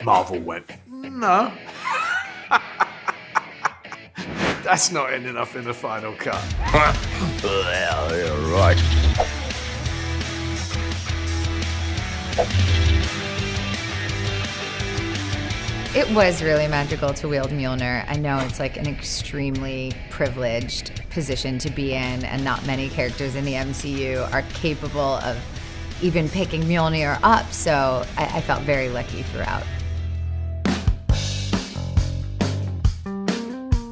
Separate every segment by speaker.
Speaker 1: Marvel went, no. That's not ending up in the final cut.
Speaker 2: Well, you're right.
Speaker 3: It was really magical to wield Mjolnir. I know it's like an extremely privileged position to be in, and not many characters in the MCU are capable of even picking Mjolnir up, so I felt very lucky throughout.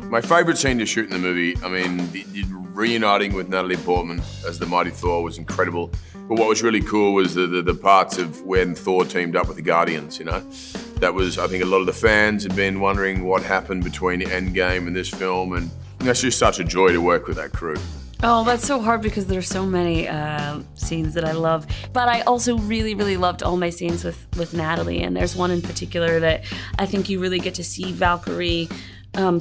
Speaker 2: My favorite scene to shoot in the movie, I mean, reuniting with Natalie Portman as the Mighty Thor was incredible. But what was really cool was the parts of when Thor teamed up with the Guardians, you know? That was, I think a lot of the fans had been wondering what happened between Endgame and this film, and it's just such a joy to work with that crew.
Speaker 4: Oh, that's so hard because there's so many scenes that I love. But I also really, really loved all my scenes with Natalie, and there's one in particular that I think you really get to see Valkyrie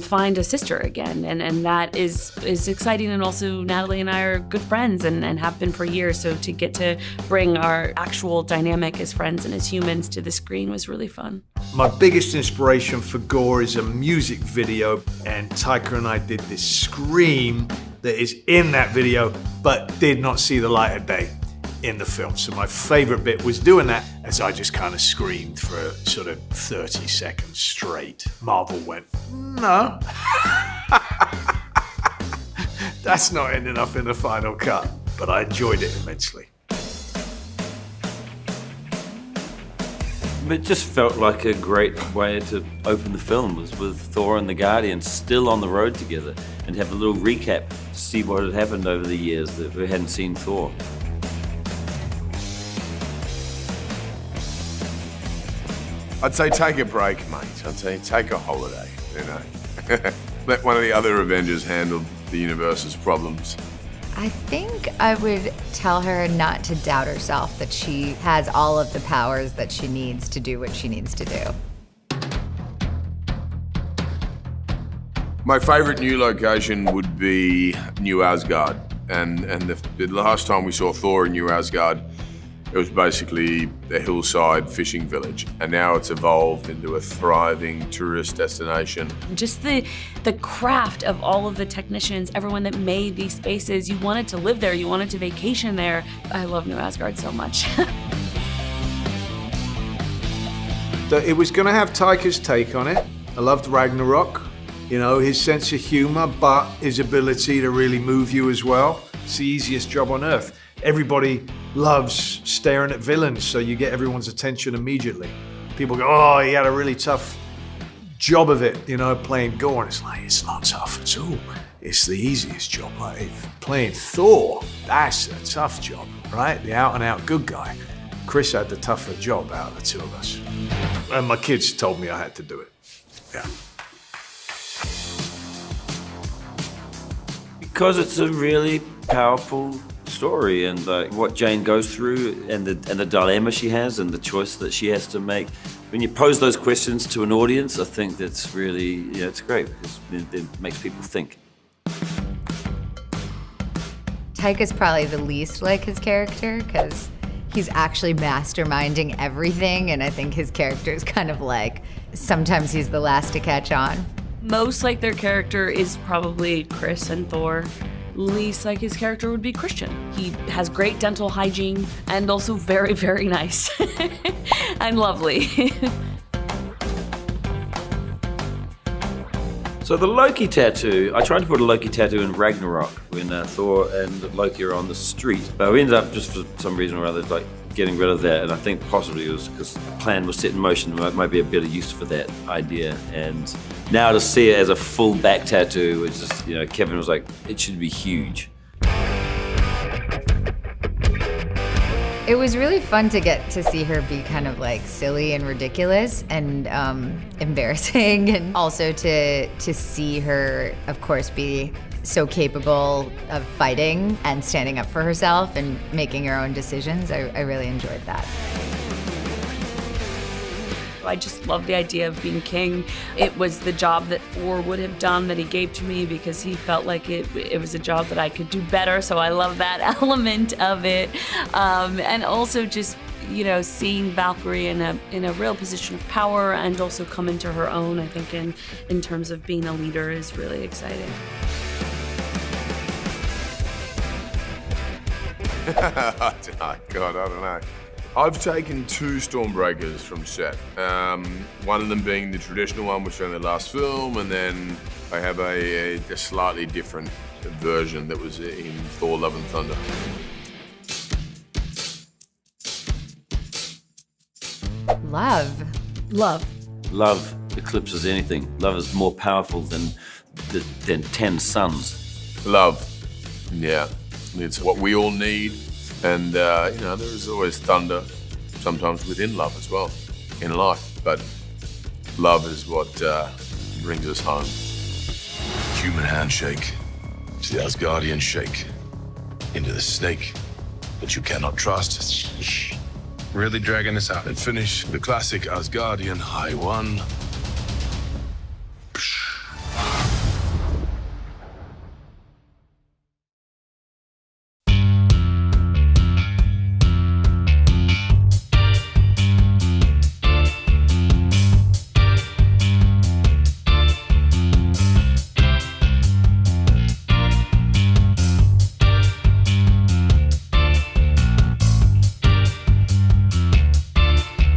Speaker 4: find a sister again, and that is exciting. And also Natalie and I are good friends and have been for years, so to get to bring our actual dynamic as friends and as humans to the screen was really fun.
Speaker 1: My biggest inspiration for Gorr is a music video, and Taika and I did this scream that is in that video but did not see the light of day in the film. So my favorite bit was doing that as I just kind of screamed for sort of 30 seconds straight. Marvel went, no. That's not ending up in the final cut, but I enjoyed it immensely.
Speaker 5: It just felt like a great way to open the film, was with Thor and the Guardians still on the road together, and have a little recap to see what had happened over the years that we hadn't seen Thor.
Speaker 2: I'd say take a break, mate. I'd say take a holiday, you know. Let one of the other Avengers handle the universe's problems.
Speaker 3: I think I would tell her not to doubt herself, that she has all of the powers that she needs to do what she needs to do.
Speaker 2: My favorite new location would be New Asgard. And the last time we saw Thor in New Asgard, it was basically a hillside fishing village, and now it's evolved into a thriving tourist destination.
Speaker 4: Just the craft of all of the technicians, everyone that made these spaces, you wanted to live there, you wanted to vacation there. I love New Asgard so much.
Speaker 1: It was going to have Taika's take on it. I loved Ragnarok, you know, his sense of humor, but his ability to really move you as well. It's the easiest job on earth. Everybody loves staring at villains, so you get everyone's attention immediately. People go, oh, he had a really tough job of it, you know, playing Gorr. And it's like, it's not tough at all. It's the easiest job. Like, playing Thor, that's a tough job, right? The out-and-out good guy. Chris had the tougher job out of the two of us. And my kids told me I had to do it. Yeah.
Speaker 5: Because it's a really powerful story, and like what Jane goes through, and the dilemma she has, and the choice that she has to make. When you pose those questions to an audience, I think that's really, yeah, it's great because it makes people think.
Speaker 3: Taika's probably the least like his character because he's actually masterminding everything, and I think his character is kind of like, sometimes he's the last to catch on.
Speaker 4: Most like their character is probably Chris and Thor. Least like his character would be Christian. He has great dental hygiene and also very, very nice and lovely.
Speaker 5: So the Loki tattoo, I tried to put a Loki tattoo in Ragnarok when Thor and Loki are on the street, but we ended up just for some reason or other like getting rid of that, and I think possibly it was because the plan was set in motion. There might be a better use for that idea, and now to see it as a full back tattoo, which is, you know, Kevin was like, it should be huge.
Speaker 3: It was really fun to get to see her be kind of like silly and ridiculous and embarrassing, and also to see her, of course, be so capable of fighting and standing up for herself and making her own decisions. I really enjoyed that.
Speaker 4: I just love the idea of being king. It was the job that Thor would have done that he gave to me because he felt like it was a job that I could do better, so I love that element of it. And also just, you know, seeing Valkyrie in a real position of power and also come into her own, I think, in terms of being a leader is really exciting.
Speaker 2: God, I don't know. I've taken 2 Stormbreakers from set. One of them being the traditional one, which was in the last film, and then I have a slightly different version that was in Thor: Love and Thunder.
Speaker 3: Love.
Speaker 5: Love eclipses anything. Love is more powerful than 10 suns.
Speaker 2: Love, yeah, it's what we all need, and you know, there is always thunder, sometimes within love as well, in life. But love is what brings us home.
Speaker 6: Human handshake to the Asgardian shake into the snake that you cannot trust. Really dragging this out and finish the classic Asgardian high 1.